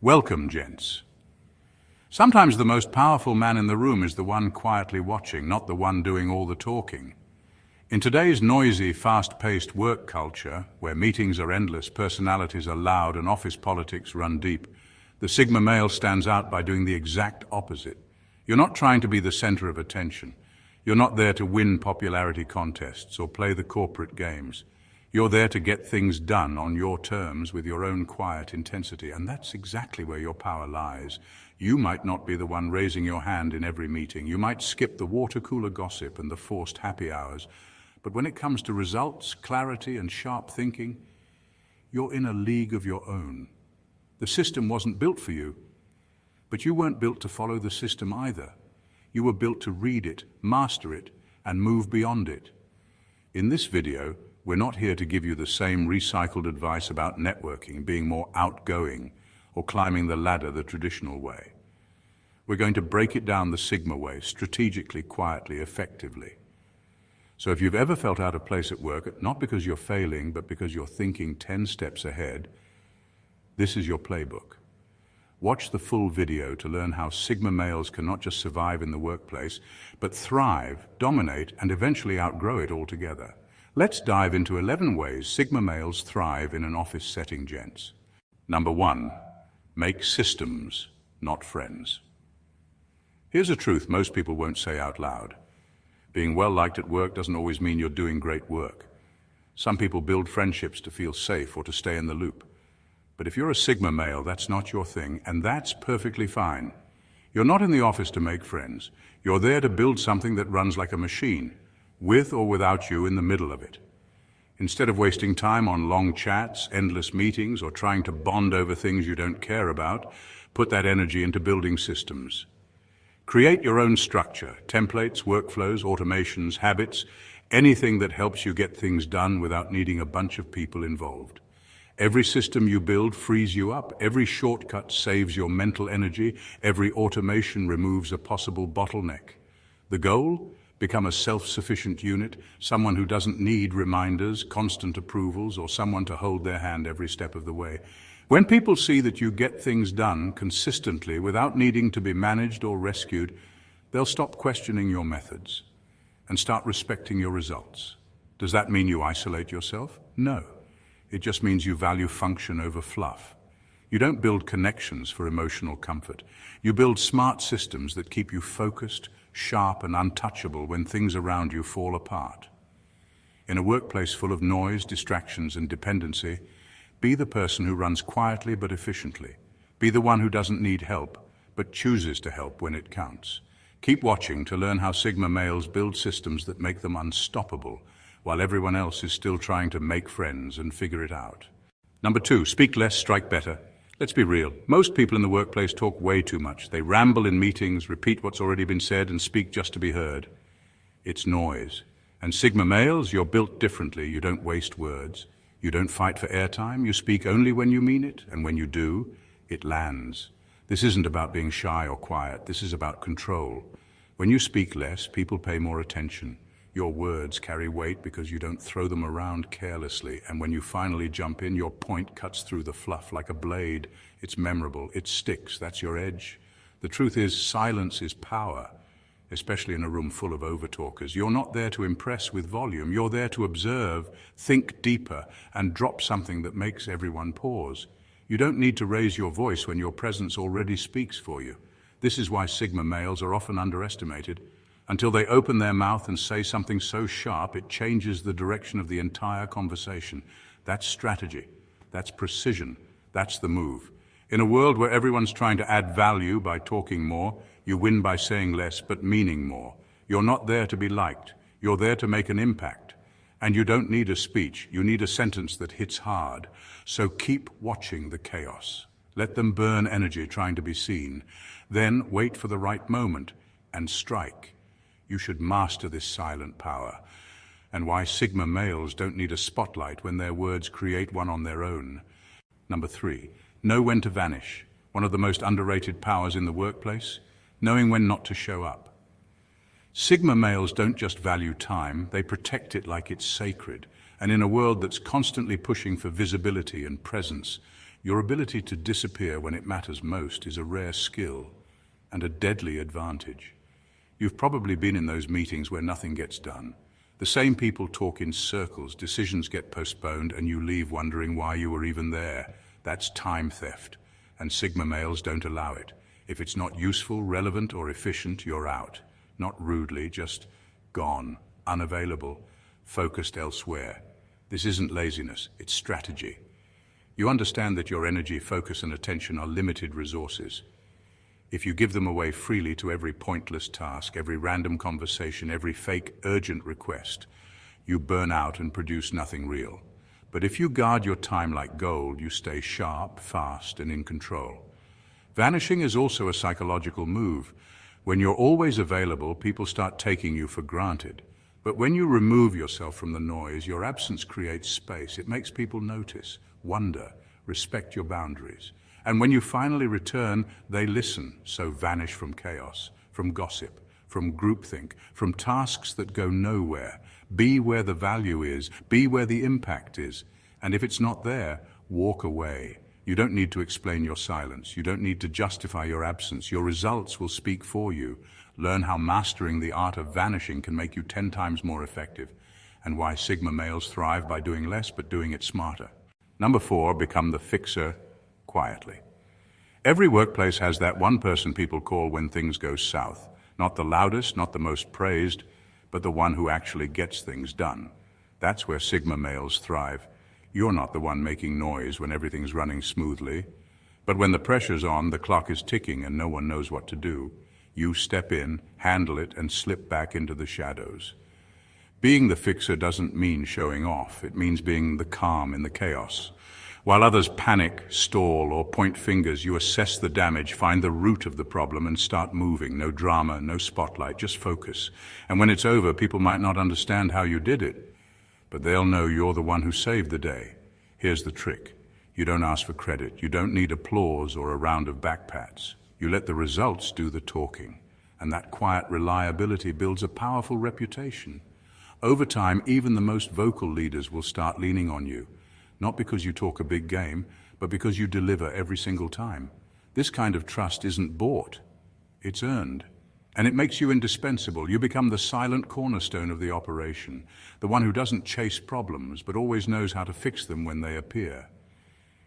Welcome, gents. Sometimes the most powerful man in the room is the one quietly watching, not the one doing all the talking. In today's noisy, fast-paced work culture, where meetings are endless, personalities are loud, and office politics run deep, the Sigma male stands out by doing the exact opposite. You're not trying to be the center of attention. You're not there to win popularity contests or play the corporate games. You're there to get things done on your terms with your own quiet intensity, and that's exactly where your power lies. You might not be the one raising your hand in every meeting. You might skip the water cooler gossip and the forced happy hours. But when it comes to results, clarity, and sharp thinking, you're in a league of your own. The system wasn't built for you, but you weren't built to follow the system either. You were built to read it, master it, and move beyond it. In this video, we're not here to give you the same recycled advice about networking, being more outgoing, or climbing the ladder the traditional way. We're going to break it down the Sigma way, strategically, quietly, effectively. So if you've ever felt out of place at work, not because you're failing, but because you're thinking 10 steps ahead, this is your playbook. Watch the full video to learn how Sigma males can not just survive in the workplace, but thrive, dominate, and eventually outgrow it altogether. Let's dive into 11 ways Sigma males thrive in an office setting, gents. Number 1, make systems, not friends. Here's a truth most people won't say out loud. Being well-liked at work doesn't always mean you're doing great work. Some people build friendships to feel safe or to stay in the loop. But if you're a Sigma male, that's not your thing, and that's perfectly fine. You're not in the office to make friends. You're there to build something that runs like a machine, with or without you in the middle of it. Instead of wasting time on long chats, endless meetings, or trying to bond over things you don't care about, put that energy into building systems. Create your own structure, templates, workflows, automations, habits, anything that helps you get things done without needing a bunch of people involved. Every system you build frees you up. Every shortcut saves your mental energy. Every automation removes a possible bottleneck. The goal? Become a self-sufficient unit, someone who doesn't need reminders, constant approvals, or someone to hold their hand every step of the way. When people see that you get things done consistently without needing to be managed or rescued, they'll stop questioning your methods and start respecting your results. Does that mean you isolate yourself? No. It just means you value function over fluff. You don't build connections for emotional comfort. You build smart systems that keep you focused, sharp, and untouchable when things around you fall apart. In a workplace full of noise, distractions, and dependency, be the person who runs quietly but efficiently. Be the one who doesn't need help, but chooses to help when it counts. Keep watching to learn how Sigma males build systems that make them unstoppable, while everyone else is still trying to make friends and figure it out. Number 2, speak less, strike better. Let's be real. Most people in the workplace talk way too much. They ramble in meetings, repeat what's already been said, and speak just to be heard. It's noise. And Sigma males, you're built differently. You don't waste words. You don't fight for airtime. You speak only when you mean it, and when you do, it lands. This isn't about being shy or quiet. This is about control. When you speak less, people pay more attention. Your words carry weight because you don't throw them around carelessly, and when you finally jump in, your point cuts through the fluff like a blade. It's memorable, it sticks, that's your edge. The truth is, silence is power, especially in a room full of overtalkers. You're not there to impress with volume, you're there to observe, think deeper, and drop something that makes everyone pause. You don't need to raise your voice when your presence already speaks for you. This is why Sigma males are often underestimated. Until they open their mouth and say something so sharp, it changes the direction of the entire conversation. That's strategy. That's precision. That's the move. In a world where everyone's trying to add value by talking more, you win by saying less but meaning more. You're not there to be liked. You're there to make an impact. And you don't need a speech. You need a sentence that hits hard. So keep watching the chaos. Let them burn energy trying to be seen. Then wait for the right moment and strike. You should master this silent power, and why Sigma males don't need a spotlight when their words create one on their own. Number 3, know when to vanish. One of the most underrated powers in the workplace, knowing when not to show up. Sigma males don't just value time, they protect it like it's sacred. And in a world that's constantly pushing for visibility and presence, Your ability to disappear when it matters most is a rare skill and a deadly advantage. You've probably been in those meetings where nothing gets done. The same people talk in circles, decisions get postponed, and you leave wondering why you were even there. That's time theft, and Sigma males don't allow it. If it's not useful, relevant, or efficient, you're out. Not rudely, just gone, unavailable, focused elsewhere. This isn't laziness, it's strategy. You understand that your energy, focus, and attention are limited resources. If you give them away freely to every pointless task, every random conversation, every fake urgent request, you burn out and produce nothing real. But if you guard your time like gold, you stay sharp, fast, and in control. Vanishing is also a psychological move. When you're always available, people start taking you for granted. But when you remove yourself from the noise, your absence creates space. It makes people notice, wonder, respect your boundaries. And when you finally return, they listen, so vanish from chaos, from gossip, from groupthink, from tasks that go nowhere. Be where the value is, be where the impact is. And if it's not there, walk away. You don't need to explain your silence. You don't need to justify your absence. Your results will speak for you. Learn how mastering the art of vanishing can make you 10 times more effective, and why Sigma males thrive by doing less but doing it smarter. Number 4, become the fixer quietly. Every workplace has that one person people call when things go south. Not the loudest, not the most praised, but the one who actually gets things done. That's where Sigma males thrive. You're not the one making noise when everything's running smoothly. But when the pressure's on, the clock is ticking and no one knows what to do. You step in, handle it, and slip back into the shadows. Being the fixer doesn't mean showing off. It means being the calm in the chaos. While others panic, stall, or point fingers, you assess the damage, find the root of the problem, and start moving. No drama, no spotlight, just focus. And when it's over, people might not understand how you did it, but they'll know you're the one who saved the day. Here's the trick. You don't ask for credit. You don't need applause or a round of backpats. You let the results do the talking. And that quiet reliability builds a powerful reputation. Over time, even the most vocal leaders will start leaning on you. Not because you talk a big game, but because you deliver every single time. This kind of trust isn't bought, it's earned. And it makes you indispensable. You become the silent cornerstone of the operation, the one who doesn't chase problems, but always knows how to fix them when they appear.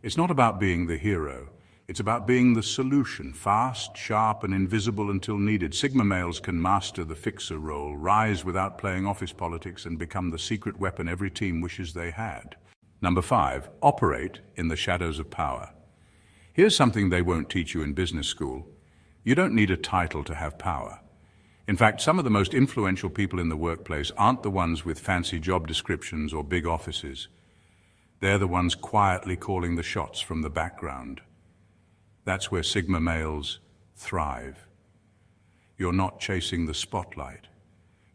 It's not about being the hero. It's about being the solution, fast, sharp, and invisible until needed. Sigma males can master the fixer role, rise without playing office politics, and become the secret weapon every team wishes they had. Number 5, operate in the shadows of power. Here's something they won't teach you in business school. You don't need a title to have power. In fact, some of the most influential people in the workplace aren't the ones with fancy job descriptions or big offices. They're the ones quietly calling the shots from the background. That's where Sigma males thrive. You're not chasing the spotlight.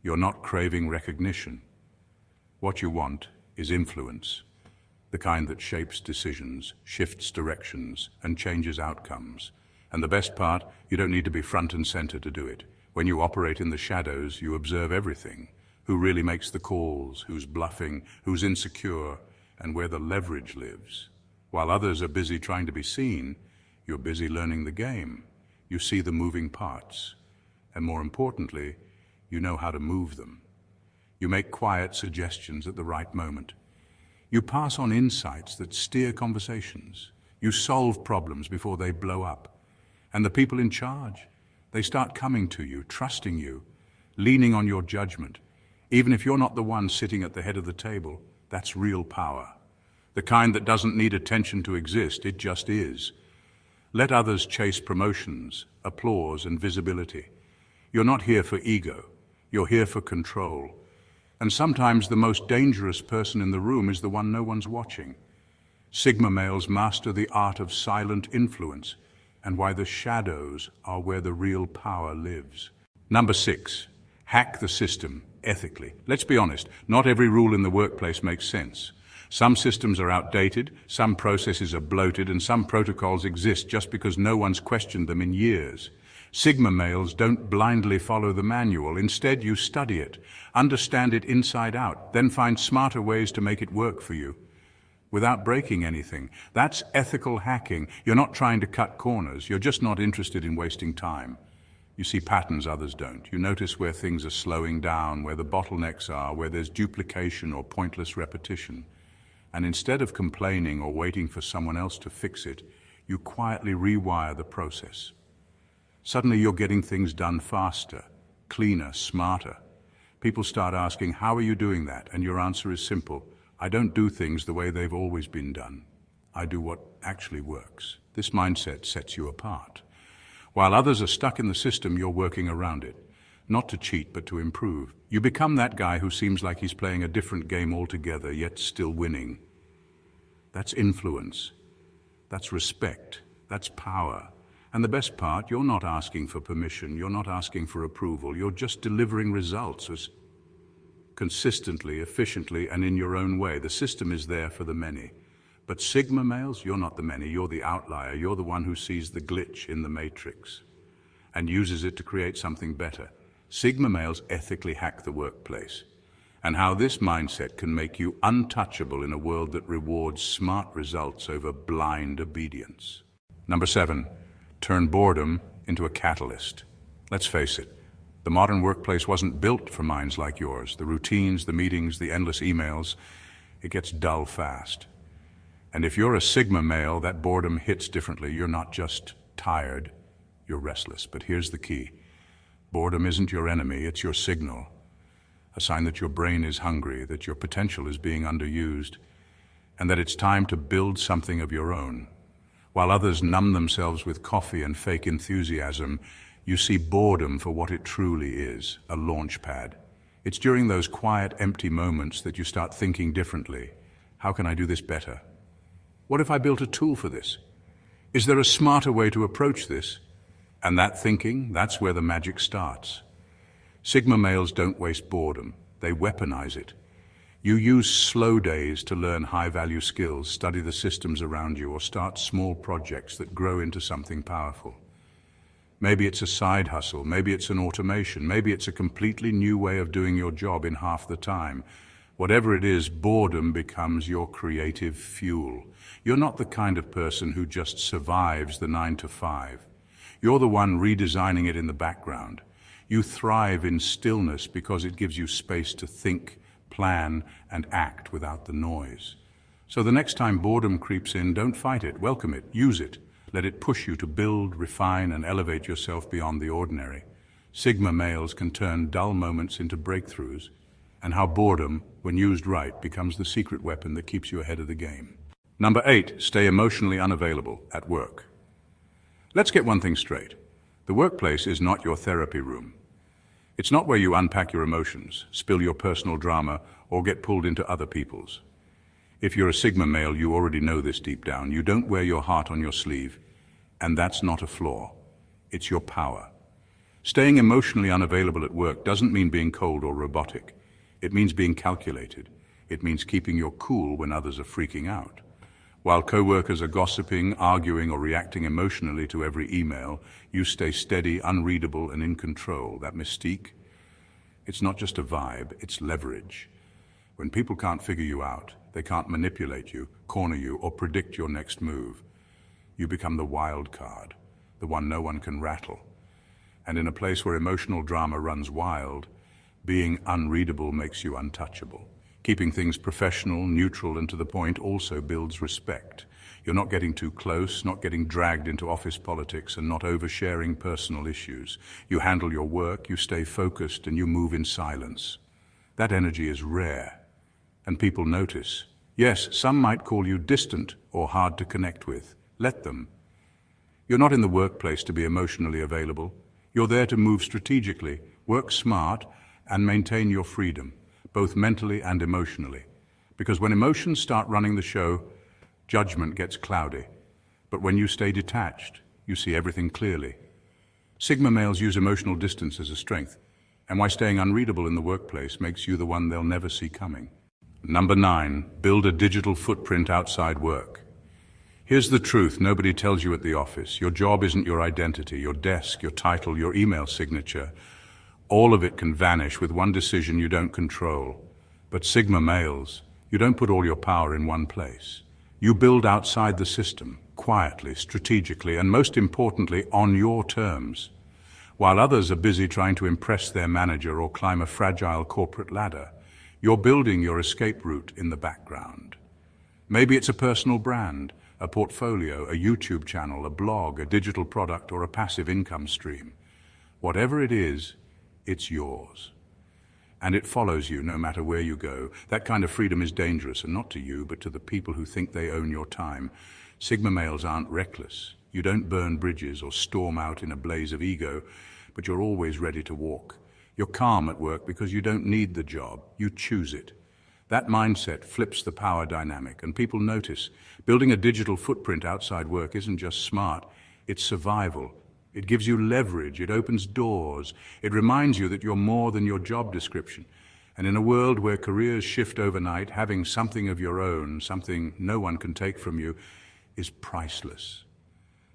You're not craving recognition. What you want is influence. The kind that shapes decisions, shifts directions, and changes outcomes. And the best part, you don't need to be front and center to do it. When you operate in the shadows, you observe everything. Who really makes the calls, who's bluffing, who's insecure, and where the leverage lives. While others are busy trying to be seen, you're busy learning the game. You see the moving parts. And more importantly, you know how to move them. You make quiet suggestions at the right moment. You pass on insights that steer conversations. You solve problems before they blow up. And the people in charge, they start coming to you, trusting you, leaning on your judgment. Even if you're not the one sitting at the head of the table, that's real power. The kind that doesn't need attention to exist, it just is. Let others chase promotions, applause, and visibility. You're not here for ego. You're here for control. And sometimes the most dangerous person in the room is the one no one's watching. Sigma males master the art of silent influence, and why the shadows are where the real power lives. Number 6, hack the system ethically. Let's be honest, not every rule in the workplace makes sense. Some systems are outdated, some processes are bloated, and some protocols exist just because no one's questioned them in years. Sigma males don't blindly follow the manual. Instead, you study it, understand it inside out, then find smarter ways to make it work for you. without breaking anything. That's ethical hacking. You're not trying to cut corners. You're just not interested in wasting time. You see patterns others don't. You notice where things are slowing down, where the bottlenecks are, where there's duplication or pointless repetition. And instead of complaining or waiting for someone else to fix it, you quietly rewire the process. Suddenly you're getting things done faster, cleaner, smarter. People start asking, how are you doing that? And your answer is simple. I don't do things the way they've always been done. I do what actually works. This mindset sets you apart. While others are stuck in the system, you're working around it. Not to cheat, but to improve. You become that guy who seems like he's playing a different game altogether, yet still winning. That's influence. That's respect. That's power. And the best part, you're not asking for permission. You're not asking for approval. You're just delivering results as consistently, efficiently, and in your own way. The system is there for the many. But Sigma males, you're not the many. You're the outlier. You're the one who sees the glitch in the matrix and uses it to create something better. Sigma males ethically hack the workplace, and how this mindset can make you untouchable in a world that rewards smart results over blind obedience. Number 7, turn boredom into a catalyst. Let's face it, the modern workplace wasn't built for minds like yours. The routines, the meetings, the endless emails, it gets dull fast. And if you're a Sigma male, that boredom hits differently. You're not just tired, you're restless. But here's the key. Boredom isn't your enemy, it's your signal. A sign that your brain is hungry, that your potential is being underused, and that it's time to build something of your own. While others numb themselves with coffee and fake enthusiasm, you see boredom for what it truly is, a launch pad. It's during those quiet, empty moments that you start thinking differently. How can I do this better? What if I built a tool for this? Is there a smarter way to approach this? And that thinking, that's where the magic starts. Sigma males don't waste boredom, they weaponize it. You use slow days to learn high-value skills, study the systems around you, or start small projects that grow into something powerful. Maybe it's a side hustle, maybe it's an automation, maybe it's a completely new way of doing your job in half the time. Whatever it is, boredom becomes your creative fuel. You're not the kind of person who just survives the 9 to 5. You're the one redesigning it in the background. You thrive in stillness because it gives you space to think, plan, and act without the noise. So the next time boredom creeps in, don't fight it, welcome it, use it. Let it push you to build, refine, and elevate yourself beyond the ordinary. Sigma males can turn dull moments into breakthroughs, and how boredom, when used right, becomes the secret weapon that keeps you ahead of the game. Number 8, stay emotionally unavailable at work. Let's get one thing straight. The workplace is not your therapy room. It's not where you unpack your emotions, spill your personal drama, or get pulled into other people's. If you're a Sigma male, you already know this deep down. You don't wear your heart on your sleeve, and that's not a flaw. It's your power. Staying emotionally unavailable at work doesn't mean being cold or robotic. It means being calculated. It means keeping your cool when others are freaking out. While coworkers are gossiping, arguing, or reacting emotionally to every email, you stay steady, unreadable, and in control. That mystique, it's not just a vibe, it's leverage. When people can't figure you out, they can't manipulate you, corner you, or predict your next move, you become the wild card, the one no one can rattle. And in a place where emotional drama runs wild, being unreadable makes you untouchable. Keeping things professional, neutral, and to the point also builds respect. You're not getting too close, not getting dragged into office politics, and not oversharing personal issues. You handle your work, you stay focused, and you move in silence. That energy is rare, and people notice. Yes, some might call you distant or hard to connect with. Let them. You're not in the workplace to be emotionally available. You're there to move strategically, work smart, and maintain your freedom, both mentally and emotionally. Because when emotions start running the show, judgment gets cloudy. But when you stay detached, you see everything clearly. Sigma males use emotional distance as a strength, and why staying unreadable in the workplace makes you the one they'll never see coming. Number 9, build a digital footprint outside work. Here's the truth nobody tells you at the office. Your job isn't your identity, your desk, your title, your email signature. All of it can vanish with one decision you don't control. But Sigma males, You don't put all your power in one place. You build outside the system, quietly, strategically, and most importantly, on your terms. While others are busy trying to impress their manager or climb a fragile corporate ladder, you're building your escape route in the background. Maybe it's a personal brand, a portfolio, a YouTube channel, a blog, a digital product, or a passive income stream. Whatever it is, it's yours. And it follows you no matter where you go. That kind of freedom is dangerous, and not to you, but to the people who think they own your time. Sigma males aren't reckless. You don't burn bridges or storm out in a blaze of ego, but you're always ready to walk. You're calm at work because you don't need the job. You choose it. That mindset flips the power dynamic, and people notice. Building a digital footprint outside work isn't just smart, it's survival. It gives you leverage, it opens doors, it reminds you that you're more than your job description. And in a world where careers shift overnight, having something of your own, something no one can take from you, is priceless.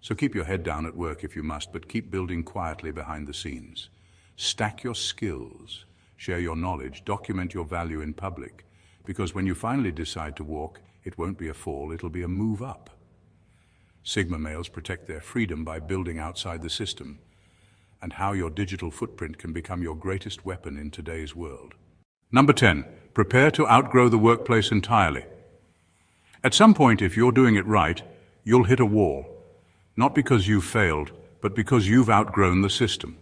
So keep your head down at work if you must, but keep building quietly behind the scenes. Stack your skills, share your knowledge, document your value in public, because when you finally decide to walk, it won't be a fall, it'll be a move up. Sigma males protect their freedom by building outside the system, and how your digital footprint can become your greatest weapon in today's world. Number 10, prepare to outgrow the workplace entirely. At some point, if you're doing it right, you'll hit a wall, not because you've failed, but because you've outgrown the system.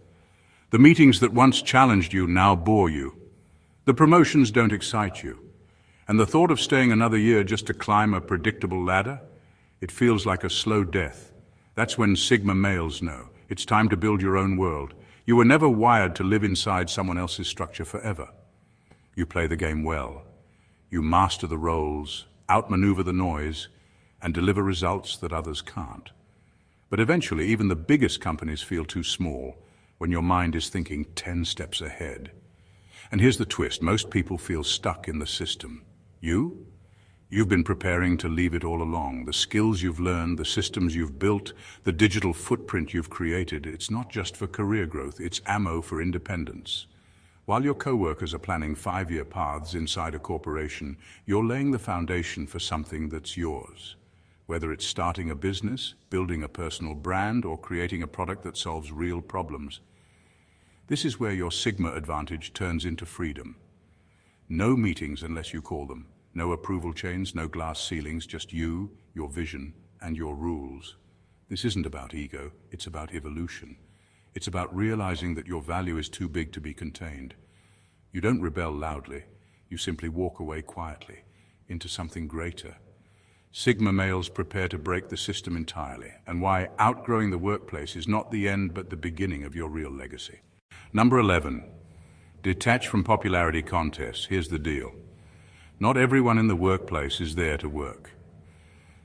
The meetings that once challenged you now bore you. The promotions don't excite you. And the thought of staying another year just to climb a predictable ladder, it feels like a slow death. That's when Sigma males know. It's time to build your own world. You were never wired to live inside someone else's structure forever. You play the game well. You master the roles, outmaneuver the noise, and deliver results that others can't. But eventually, even the biggest companies feel too small when your mind is thinking 10 steps ahead. And here's the twist. Most people feel stuck in the system. You've been preparing to leave it all along. The skills you've learned, the systems you've built, the digital footprint you've created, it's not just for career growth, it's ammo for independence. While your co-workers are planning 5-year paths inside a corporation, you're laying the foundation for something that's yours. Whether it's starting a business, building a personal brand, or creating a product that solves real problems. This is where your Sigma advantage turns into freedom. No meetings unless you call them. No approval chains, no glass ceilings, just you, your vision, and your rules. This isn't about ego, it's about evolution. It's about realizing that your value is too big to be contained. You don't rebel loudly, you simply walk away quietly, into something greater. Sigma males prepare to break the system entirely, and why outgrowing the workplace is not the end but the beginning of your real legacy. Number 11, detach from popularity contests. Here's the deal. Not everyone in the workplace is there to work.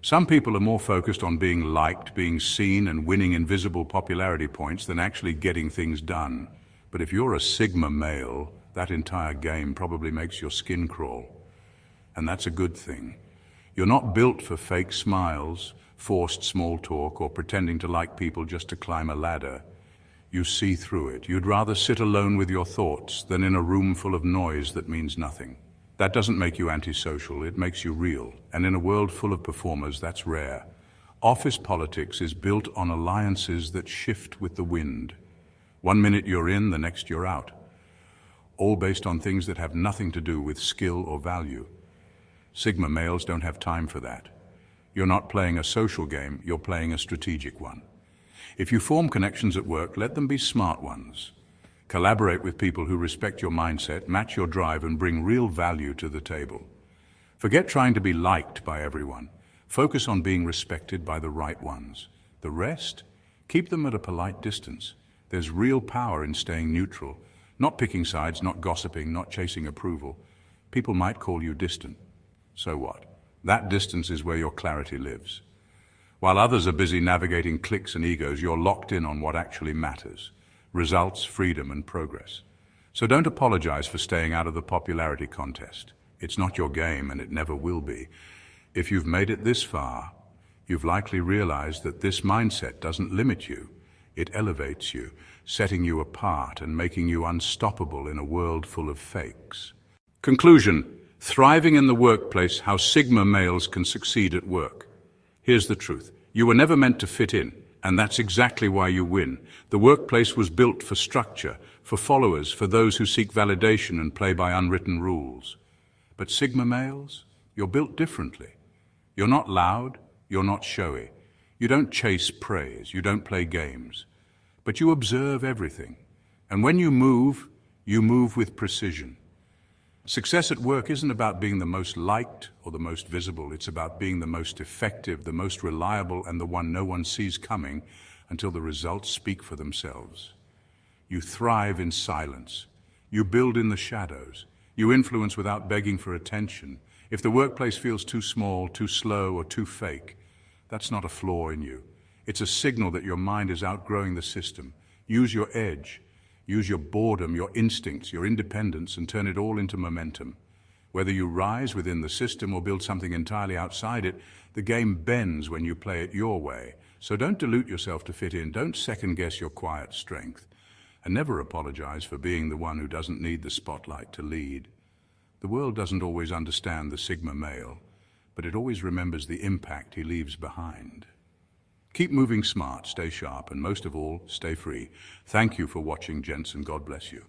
Some people are more focused on being liked, being seen, and winning invisible popularity points than actually getting things done. But if you're a Sigma male, that entire game probably makes your skin crawl. And that's a good thing. You're not built for fake smiles, forced small talk, or pretending to like people just to climb a ladder. You see through it. You'd rather sit alone with your thoughts than in a room full of noise that means nothing. That doesn't make you antisocial, it makes you real. And in a world full of performers, that's rare. Office politics is built on alliances that shift with the wind. One minute you're in, the next you're out. All based on things that have nothing to do with skill or value. Sigma males don't have time for that. You're not playing a social game, you're playing a strategic one. If you form connections at work, let them be smart ones. Collaborate with people who respect your mindset, match your drive, and bring real value to the table. Forget trying to be liked by everyone. Focus on being respected by the right ones. The rest, keep them at a polite distance. There's real power in staying neutral, not picking sides, not gossiping, not chasing approval. People might call you distant. So what? That distance is where your clarity lives. While others are busy navigating cliques and egos, you're locked in on what actually matters. Results, freedom, and progress. So don't apologize for staying out of the popularity contest. It's not your game, and it never will be. If you've made it this far, you've likely realized that this mindset doesn't limit you. It elevates you, setting you apart and making you unstoppable in a world full of fakes. Conclusion: Thriving in the workplace, how Sigma males can succeed at work. Here's the truth. You were never meant to fit in, and that's exactly why you win. The workplace was built for structure, for followers, for those who seek validation and play by unwritten rules. But Sigma males, you're built differently. You're not loud, you're not showy. You don't chase praise, you don't play games. But you observe everything. And when you move with precision. Success at work isn't about being the most liked or the most visible. It's about being the most effective, the most reliable, and the one no one sees coming until the results speak for themselves. You thrive in silence. You build in the shadows. You influence without begging for attention. If the workplace feels too small, too slow, or too fake, that's not a flaw in you. It's a signal that your mind is outgrowing the system. Use your edge. Use your boredom, your instincts, your independence, and turn it all into momentum. Whether you rise within the system or build something entirely outside it, the game bends when you play it your way. So don't dilute yourself to fit in. Don't second-guess your quiet strength. And never apologize for being the one who doesn't need the spotlight to lead. The world doesn't always understand the Sigma male, but it always remembers the impact he leaves behind. Keep moving smart, stay sharp, and most of all, stay free. Thank you for watching, gents, and God bless you.